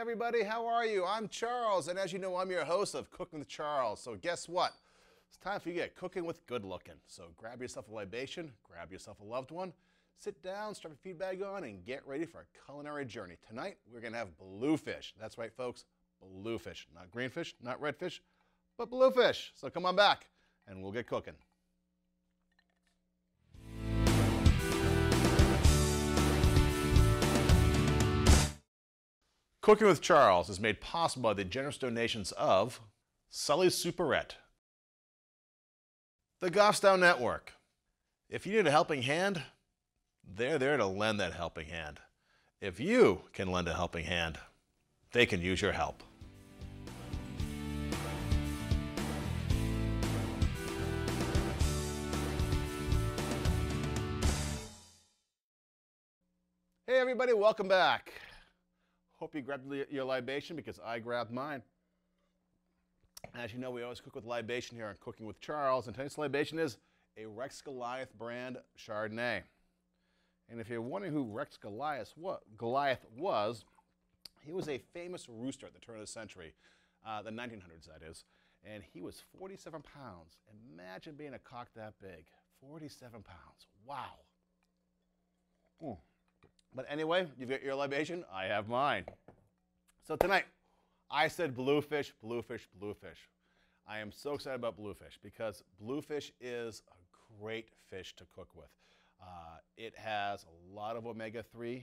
everybody, how are you? I'm Charles, and as you know, I'm your host of Cooking with Charles. So guess what? It's time for you to get cooking with good looking. So grab yourself a libation, grab yourself a loved one, sit down, strap your feed bag on, and get ready for a culinary journey. Tonight, we're going to have bluefish. That's right, folks, bluefish. Not green fish, not red fish, but bluefish. So come on back, and we'll get cooking. Cooking with Charles is made possible by the generous donations of Sully's Superette, the Goffstown Network. If you need a helping hand, they're there to lend that helping hand. If you can lend a helping hand, they can use your help. Hey everybody, welcome back. Hope you grabbed your libation because I grabbed mine. As you know, we always cook with libation here on Cooking with Charles, and tonight's libation is a Rex Goliath brand Chardonnay. And if you're wondering who Rex Goliath was, he was a famous rooster at the turn of the century, the 1900s that is, and he was 47 pounds. Imagine being a cock that big, 47 pounds, wow. But anyway, you've got your libation, I have mine. So tonight, I said bluefish, bluefish, bluefish. I am so excited about bluefish because bluefish is a great fish to cook with. It has a lot of omega-3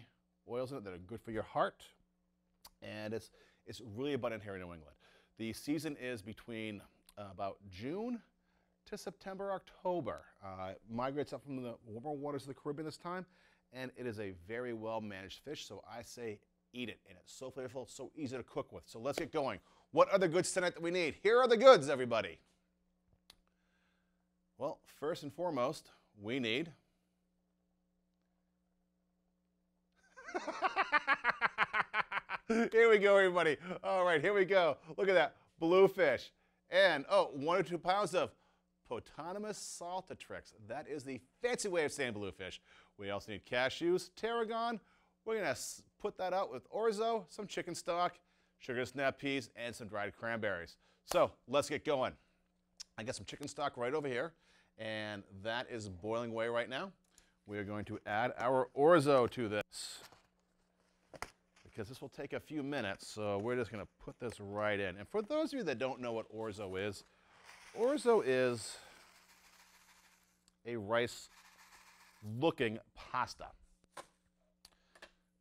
oils in it that are good for your heart, and it's really abundant here in New England. The season is between about June to September, October. It migrates up from the warmer waters of the Caribbean this time, and it is a very well-managed fish, so I say eat it. And it's so flavorful, so easy to cook with. So let's get going. What are the goods tonight that we need? Here are the goods, everybody. Well, first and foremost, we need here we go, everybody. All right, here we go. Look at that, bluefish. And, 1 or 2 pounds of Potamus saltatrix. That is the fancy way of saying bluefish. We also need cashews, tarragon. We're going to put that out with orzo, some chicken stock, sugar snap peas, and some dried cranberries. So let's get going. I got some chicken stock right over here, and that is boiling away right now. We are going to add our orzo to this because this will take a few minutes, so we're just going to put this right in. And for those of you that don't know what orzo is a rice-looking pasta.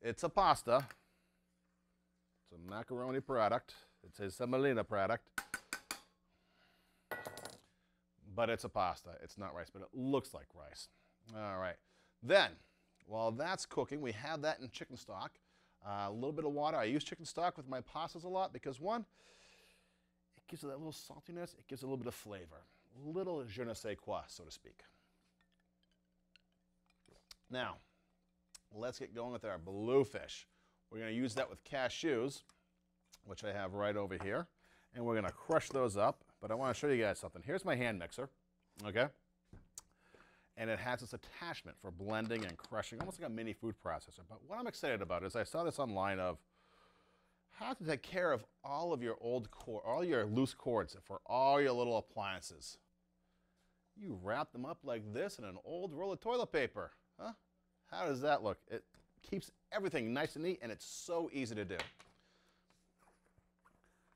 It's a pasta. It's a macaroni product. It's a semolina product. But it's a pasta. It's not rice, but it looks like rice. All right. Then, while that's cooking, we have that in chicken stock. A little bit of water. I use chicken stock with my pastas a lot because, one, it gives it that little saltiness. It gives it a little bit of flavor. A little je ne sais quoi, so to speak. Now, let's get going with our bluefish. We're going to use that with cashews, which I have right over here. And we're going to crush those up. But I want to show you guys something. Here's my hand mixer, okay? And it has this attachment for blending and crushing, almost like a mini food processor. But what I'm excited about is I saw this online of how to take care of all of your all your loose cords for all your little appliances. You wrap them up like this in an old roll of toilet paper. Huh? How does that look? It keeps everything nice and neat, and it's so easy to do.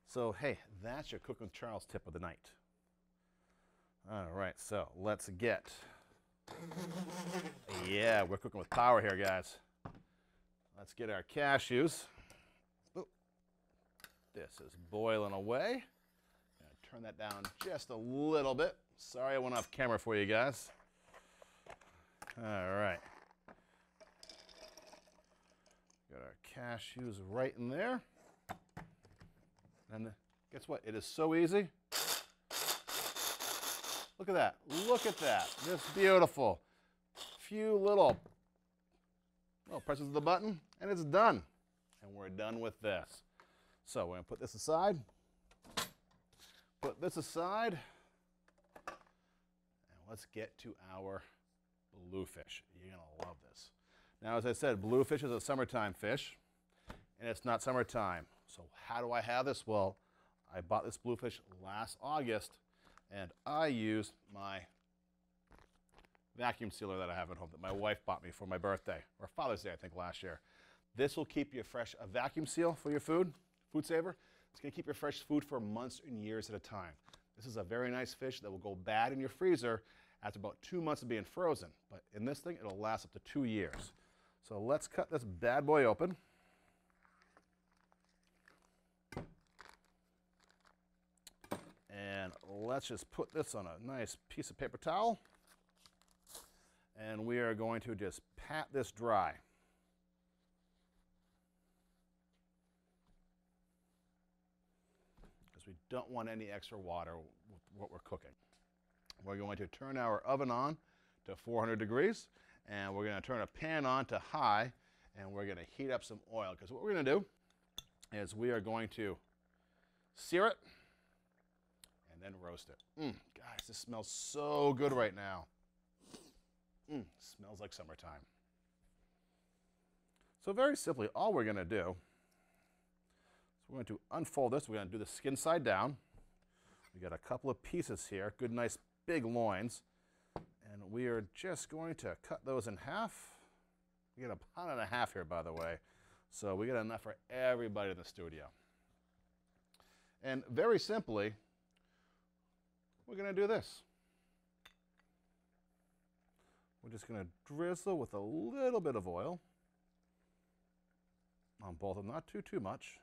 So, hey, that's your Cooking with Charles tip of the night. All right, so let's get, yeah, we're cooking with power here, guys. Let's get our cashews. Ooh. This is boiling away. Turn that down just a little bit. Sorry I went off camera for you guys. All right. Got our cashews right in there. And guess what? It is so easy. Look at that. Look at that. Just beautiful. Few little presses of the button, and it's done. And we're done with this. So we're going to put this aside. Put this aside. And let's get to our bluefish. You're going to love this. Now, as I said, bluefish is a summertime fish. and it's not summertime. So how do I have this? Well, I bought this bluefish last August, and I used my vacuum sealer that I have at home that my wife bought me for my birthday, or Father's Day, I think, last year. This will keep you fresh. A vacuum seal for your food saver. It's going to keep your fresh food for months and years at a time. This is a very nice fish that will go bad in your freezer after about 2 months of being frozen. But in this thing, it'll last up to 2 years. So let's cut this bad boy open. And let's just put this on a nice piece of paper towel. And we are going to just pat this dry. We don't want any extra water with what we're cooking. We're going to turn our oven on to 400 degrees, and we're going to turn a pan on to high, and we're going to heat up some oil, because what we're going to do is we are going to sear it and then roast it. Guys, this smells so good right now. Smells like summertime. So very simply, all we're going to do, we're going to unfold this. We're going to do the skin side down. We got a couple of pieces here, good, nice, big loins. And we are just going to cut those in half. We got 1.5 pounds here, by the way. So we got enough for everybody in the studio. And very simply, we're going to do this. We're just going to drizzle with a little bit of oil on both of them, not too much.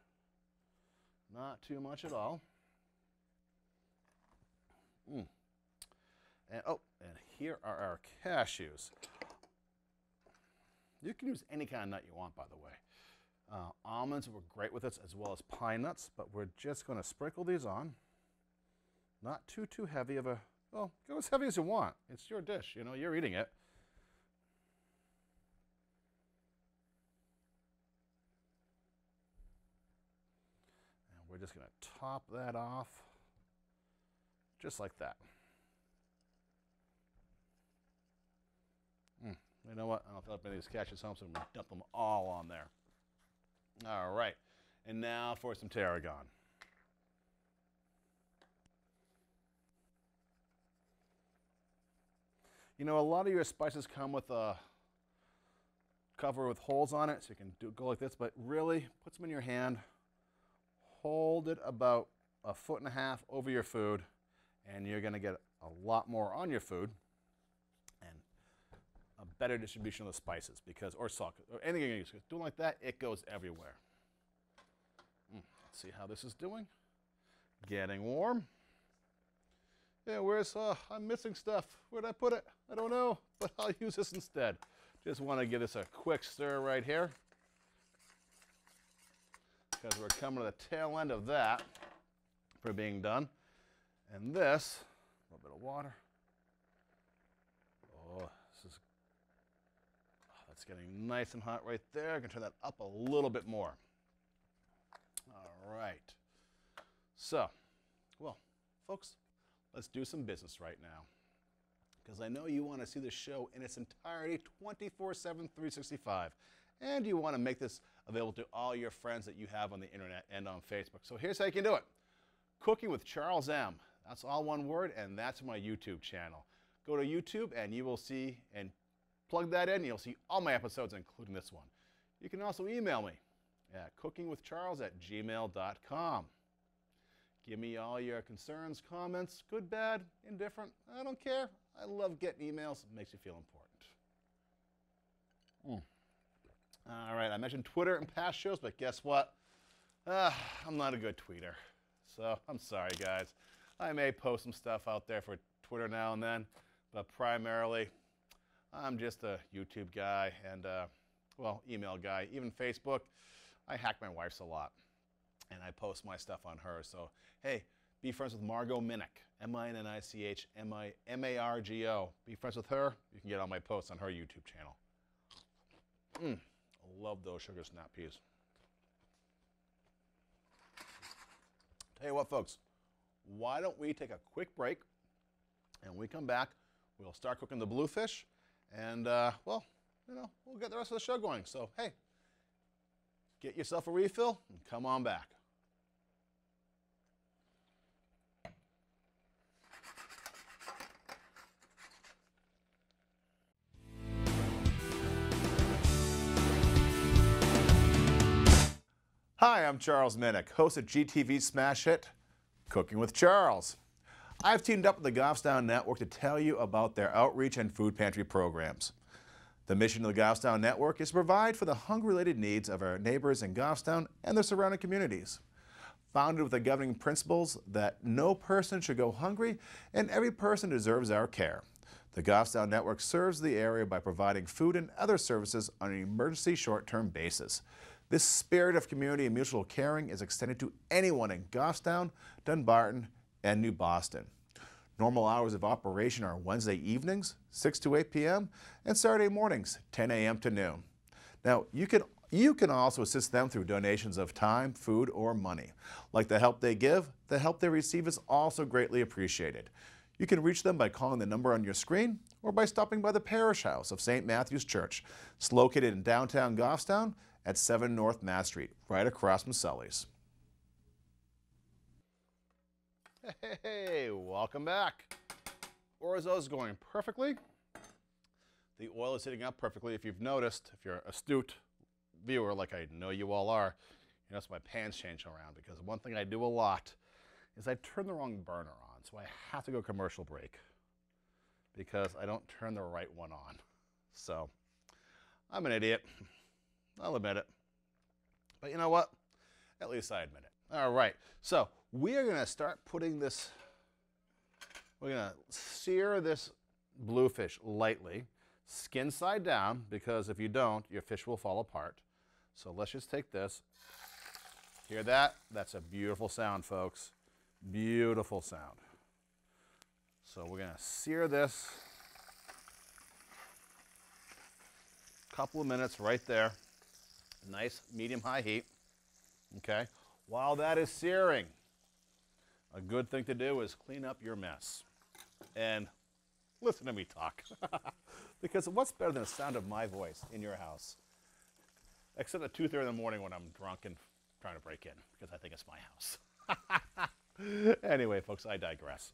Not too much at all. And here are our cashews. You can use any kind of nut you want, by the way. Almonds were great with this, as well as pine nuts, but we're just going to sprinkle these on. Not too heavy of a, well, go as heavy as you want. It's your dish, you know, you're eating it. We're just going to top that off, just like that. You know what? I don't feel like any of these cashews home, so I'm going to dump them all on there. All right. And now for some tarragon. You know, a lot of your spices come with a cover with holes on it, so you can go like this, but really, put them in your hand. Hold it about 1.5 feet over your food, and you're going to get a lot more on your food and a better distribution of the spices, because, or salt, or anything you use. Doing like that, it goes everywhere. Let's see how this is doing. Getting warm. Yeah, where's, I'm missing stuff. Where'd I put it? I don't know, but I'll use this instead. Just want to give this a quick stir right here, because we're coming to the tail end of that for being done. And this, a little bit of water. That's getting nice and hot right there. I can turn that up a little bit more. All right. So, well, folks, let's do some business right now, because I know you want to see the show in its entirety 24/7, 365. And you want to make this available to all your friends that you have on the internet and on Facebook. So here's how you can do it. Cooking with Charles M. That's all one word, and that's my YouTube channel. Go to YouTube and you will see, and plug that in, and you'll see all my episodes, including this one. You can also email me at cookingwithcharles@gmail.com. Give me all your concerns, comments, good, bad, indifferent. I don't care. I love getting emails. It makes you feel important. All right, I mentioned Twitter in past shows, but guess what? I'm not a good tweeter. So I'm sorry, guys. I may post some stuff out there for Twitter now and then, but primarily I'm just a YouTube guy and, well, email guy. Even Facebook, I hack my wife's a lot, and I post my stuff on her. So, hey, be friends with Margot Minnick, M-I-N-N-I-C-H, M-I-M-A-R-G-O. Be friends with her. You can get all my posts on her YouTube channel. I love those sugar snap peas. Tell you what, folks, why don't we take a quick break, and when we come back, we'll start cooking the bluefish, and, well, you know, we'll get the rest of the show going. So, hey, get yourself a refill and come on back. Hi, I'm Charles Minnick, host of GTV's smash hit, Cooking with Charles. I've teamed up with the Goffstown Network to tell you about their outreach and food pantry programs. The mission of the Goffstown Network is to provide for the hunger-related needs of our neighbors in Goffstown and their surrounding communities. Founded with the governing principles that no person should go hungry and every person deserves our care. The Goffstown Network serves the area by providing food and other services on an emergency short-term basis. This spirit of community and mutual caring is extended to anyone in Goffstown, Dunbarton, and New Boston. Normal hours of operation are Wednesday evenings, 6 to 8 p.m., and Saturday mornings, 10 a.m. to noon. Now, you can also assist them through donations of time, food, or money. Like the help they give, the help they receive is also greatly appreciated. You can reach them by calling the number on your screen or by stopping by the Parish House of St. Matthew's Church. It's located in downtown Goffstown at 7 North Mass Street, right across from Sully's. Hey, welcome back. ORZO is going perfectly. The oil is heating up perfectly. If you've noticed, if you're an astute viewer like I know you all are, you notice my pan's changing around because one thing I do a lot is I turn the wrong burner on. So I have to go commercial break because I don't turn the right one on. So I'm an idiot. I'll admit it. But you know what? At least I admit it. All right. So we are going to start putting this, we're going to sear this bluefish lightly, skin side down, because if you don't, your fish will fall apart. So let's just take this. Hear that? That's a beautiful sound, folks. Beautiful sound. So we're going to sear this a couple of minutes right there. Nice medium-high heat. Okay. While that is searing, a good thing to do is clean up your mess. And listen to me talk. Because what's better than the sound of my voice in your house? Except at 2:30 in the morning when I'm drunk and trying to break in, because I think it's my house. Anyway, folks, I digress.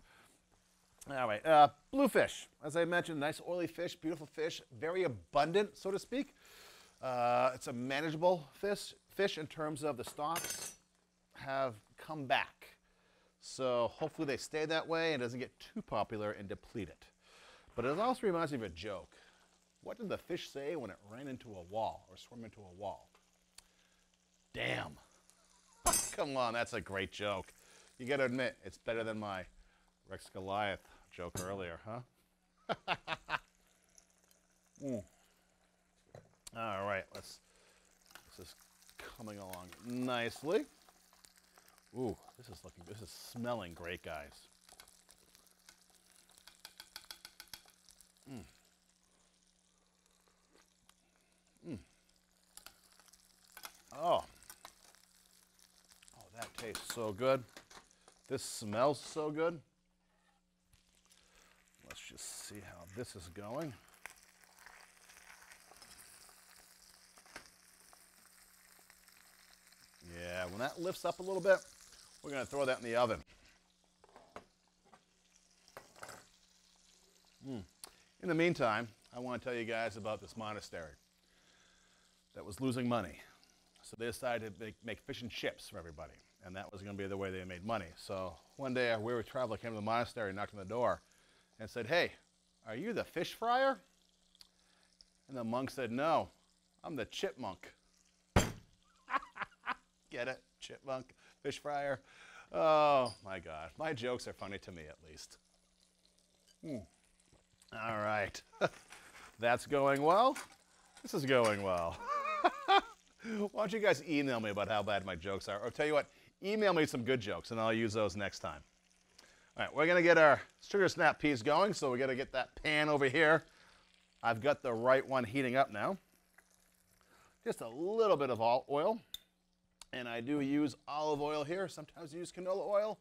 All right, bluefish. As I mentioned, nice oily fish, beautiful fish, very abundant, so to speak. It's a manageable fish in terms of the stocks have come back. So hopefully they stay that way and doesn't get too popular and deplete it. But it also reminds me of a joke. What did the fish say when it ran into a wall or swam into a wall? Damn. Come on, that's a great joke. You got to admit, it's better than my Rex Goliath joke earlier, huh? All right, this is coming along nicely. Ooh, this is smelling great, guys. Oh, that tastes so good. This smells so good. Let's just see how this is going. Yeah, when that lifts up a little bit, we're going to throw that in the oven. In the meantime, I want to tell you guys about this monastery that was losing money. So they decided to make fish and chips for everybody, and that was going to be the way they made money. So one day a weary traveler came to the monastery, knocked on the door, and said, "Hey, are you the fish fryer?" And the monk said, "No, I'm the chipmunk." Get it? Chipmunk, fish fryer. Oh my God, my jokes are funny to me at least. All right, that's going well. This is going well. Why don't you guys email me about how bad my jokes are? Or tell you what, email me some good jokes and I'll use those next time. All right, we're gonna get our sugar snap peas going, so we gotta get that pan over here. I've got the right one heating up now. Just a little bit of oil. And I do use olive oil here. Sometimes I use canola oil.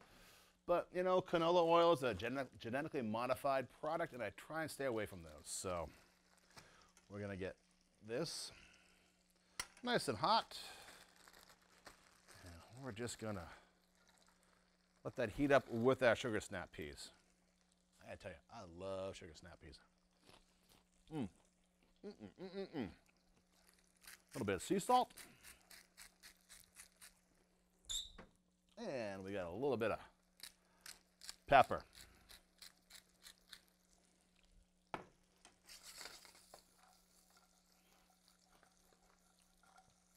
But, you know, canola oil is a genetically modified product, and I try and stay away from those. So we're going to get this nice and hot. we're just gonna let that heat up with our sugar snap peas. I tell you, I love sugar snap peas. A little bit of sea salt. And we got a little bit of pepper.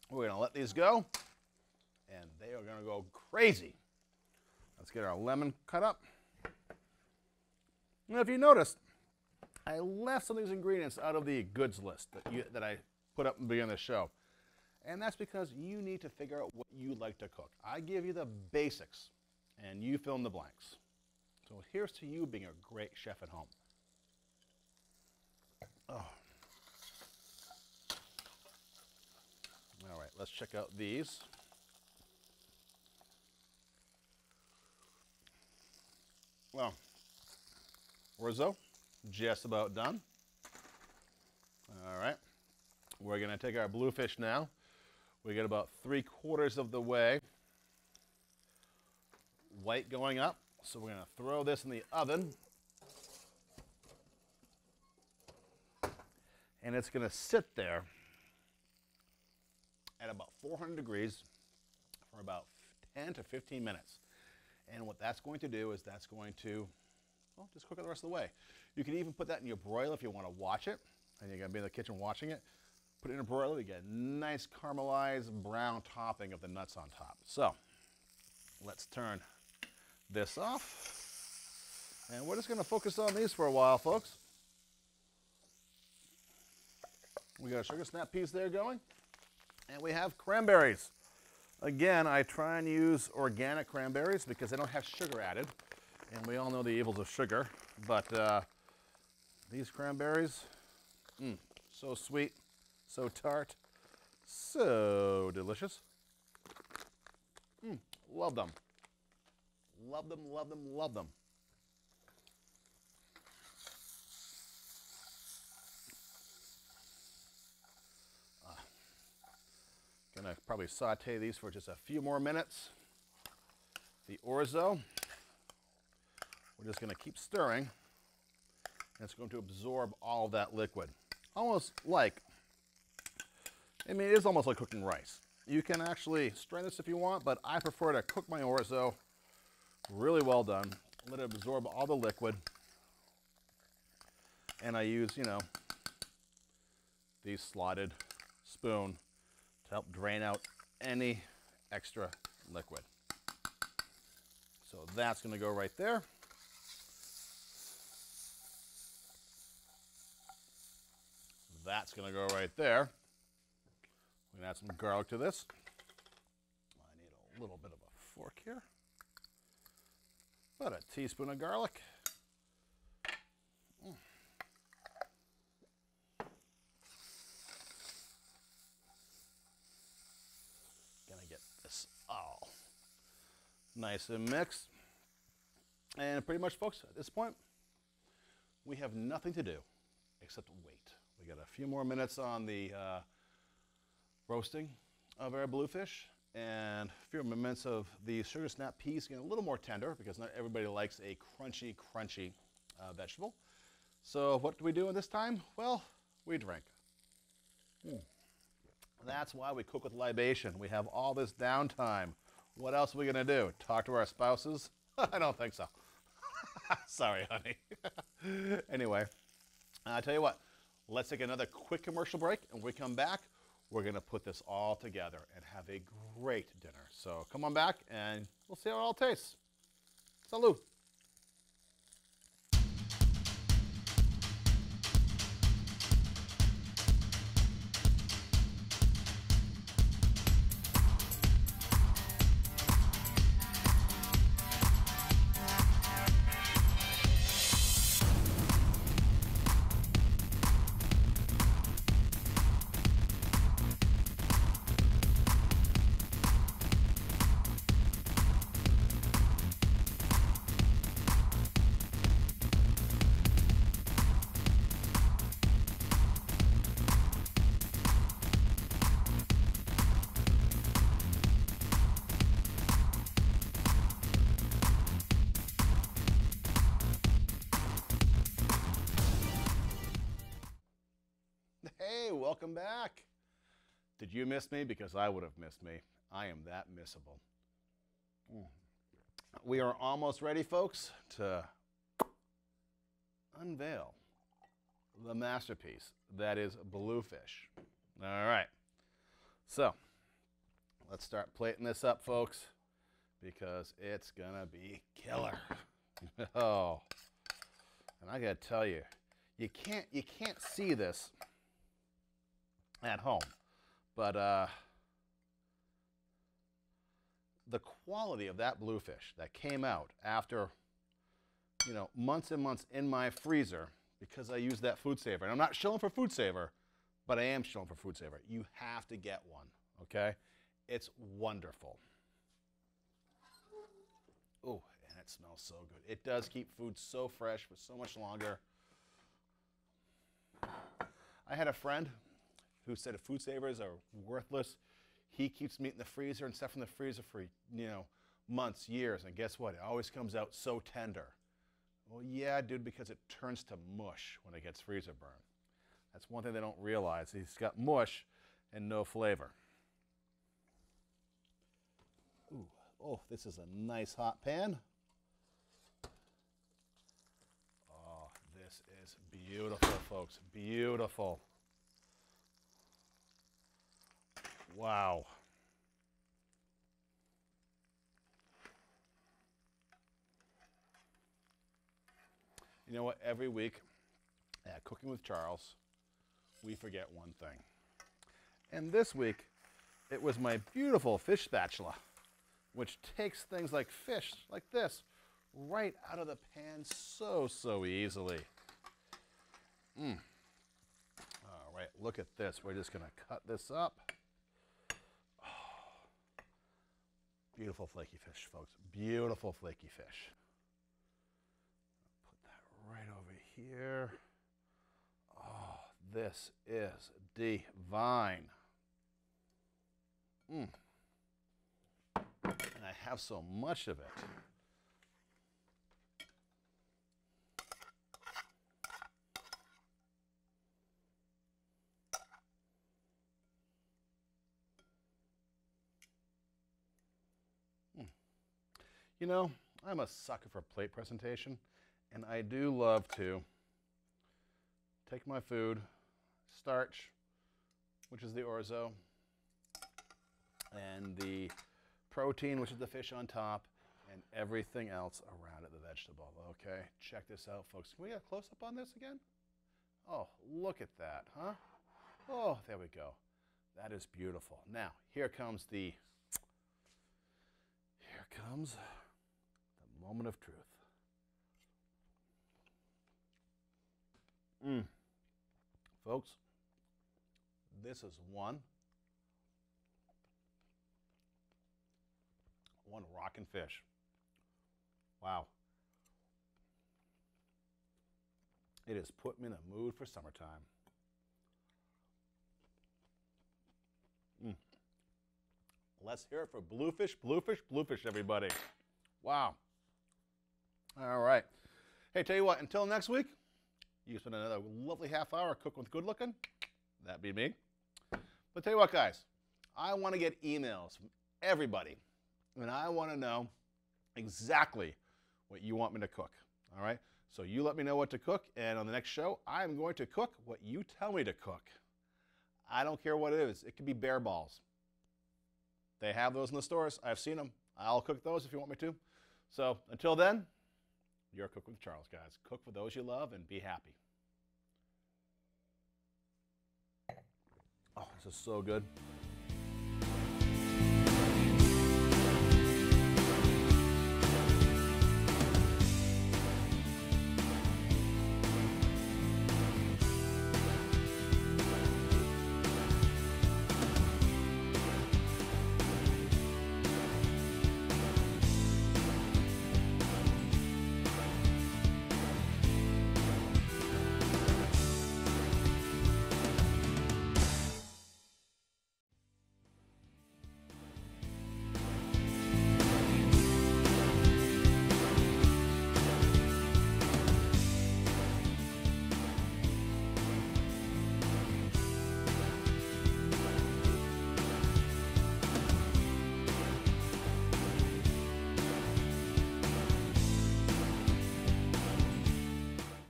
We're gonna let these go, and they are gonna go crazy. Let's get our lemon cut up. And if you noticed, I left some of these ingredients out of the goods list that I put up in the beginning of the show. And that's because you need to figure out what you like to cook. I give you the basics, and you fill in the blanks. So here's to you being a great chef at home. Oh. All right, let's check out these. Well, ORZO, just about done. All right, we're gonna take our bluefish now. We get about 3/4 of the way. White going up, so we're gonna throw this in the oven. And it's gonna sit there at about 400 degrees for about 10 to 15 minutes. And what that's going to do is that's going to, well, just cook it the rest of the way. You can even put that in your broiler if you want to watch it, and you're going to be in the kitchen watching it. Put it in a broiler, you get a nice caramelized brown topping of the nuts on top. So let's turn this off. And we're just going to focus on these for a while, folks. We got sugar snap peas there going. And we have cranberries. Again, I try and use organic cranberries because they don't have sugar added. And we all know the evils of sugar. But these cranberries, so sweet, so tart, so delicious. Love them. Love them, love them, love them. Gonna probably saute these for just a few more minutes. The ORZO, we're just gonna keep stirring, and it's going to absorb all of that liquid. Almost like, I mean, it is almost like cooking rice. You can actually strain this if you want, but I prefer to cook my ORZO really well done, let it absorb all the liquid, and I use, you know, the slotted spoon to help drain out any extra liquid. So that's going to go right there. That's going to go right there. We're going to add some garlic to this. I need a little bit of a fork here. About a teaspoon of garlic. Gonna get this all nice and mixed. And pretty much, folks, at this point, we have nothing to do except wait. We got a few more minutes on the roasting of our bluefish, and a few more minutes of the sugar snap peas getting a little more tender because not everybody likes a crunchy vegetable. So what do we do at this time? Well, we drink. That's why we cook with libation. We have all this downtime. What else are we gonna do? Talk to our spouses? I don't think so. Sorry, honey. Anyway, I'll tell you what, let's take another quick commercial break, and when we come back, we're gonna put this all together and have a great dinner. So come on back and we'll see how it all tastes. Salut. welcome back. Did you miss me? Because I would have missed me. I am that missable. We are almost ready, folks, to unveil the masterpiece that is bluefish. All right. So let's start plating this up, folks, because it's gonna be killer. Oh, and I gotta tell you, you can't see this at home, but the quality of that bluefish that came out after, you know, months and months in my freezer, because I use that food saver. And I'm not showing for food saver, but I am showing for food saver. You have to get one, okay? It's wonderful. Oh, and it smells so good. It does keep food so fresh for so much longer. I had a friend who said if food savers are worthless, he keeps meat in the freezer and stuff in the freezer for, you know, months, years, and guess what? It always comes out so tender. Well, yeah, dude, because it turns to mush when it gets freezer burn. That's one thing they don't realize. He's got mush and no flavor. Ooh, oh, this is a nice hot pan. Oh, this is beautiful, folks. Beautiful. Wow. You know what? Every week at Cooking with Charles, we forget one thing. And this week, it was my beautiful fish spatula, which takes things like fish, like this, right out of the pan so easily. All right, look at this. We're just gonna cut this up. Oh, beautiful flaky fish, folks. Beautiful flaky fish. Put that right over here. Oh, this is divine. And I have so much of it. You know, I'm a sucker for plate presentation, and I do love to take my food, starch, which is the orzo, and the protein, which is the fish on top, and everything else around it, the vegetable. Okay, check this out, folks. Can we get a close-up on this again? Oh, look at that, huh? Oh, there we go. That is beautiful. Now, here comes the moment of truth. Folks, this is one rockin' fish. Wow. It has put me in the mood for summertime. Let's hear it for bluefish, bluefish, bluefish, everybody. Wow. All right. Hey, tell you what, until next week, you spend another lovely half hour cooking with Good Looking. That'd be me. But tell you what, guys, I want to get emails from everybody, and I want to know exactly what you want me to cook. All right? So you let me know what to cook, and on the next show, I'm going to cook what you tell me to cook. I don't care what it is. It could be bear balls. They have those in the stores. I've seen them. I'll cook those if you want me to. So until then, you're Cook with Charles, guys. Cook for those you love and be happy. Oh, this is so good.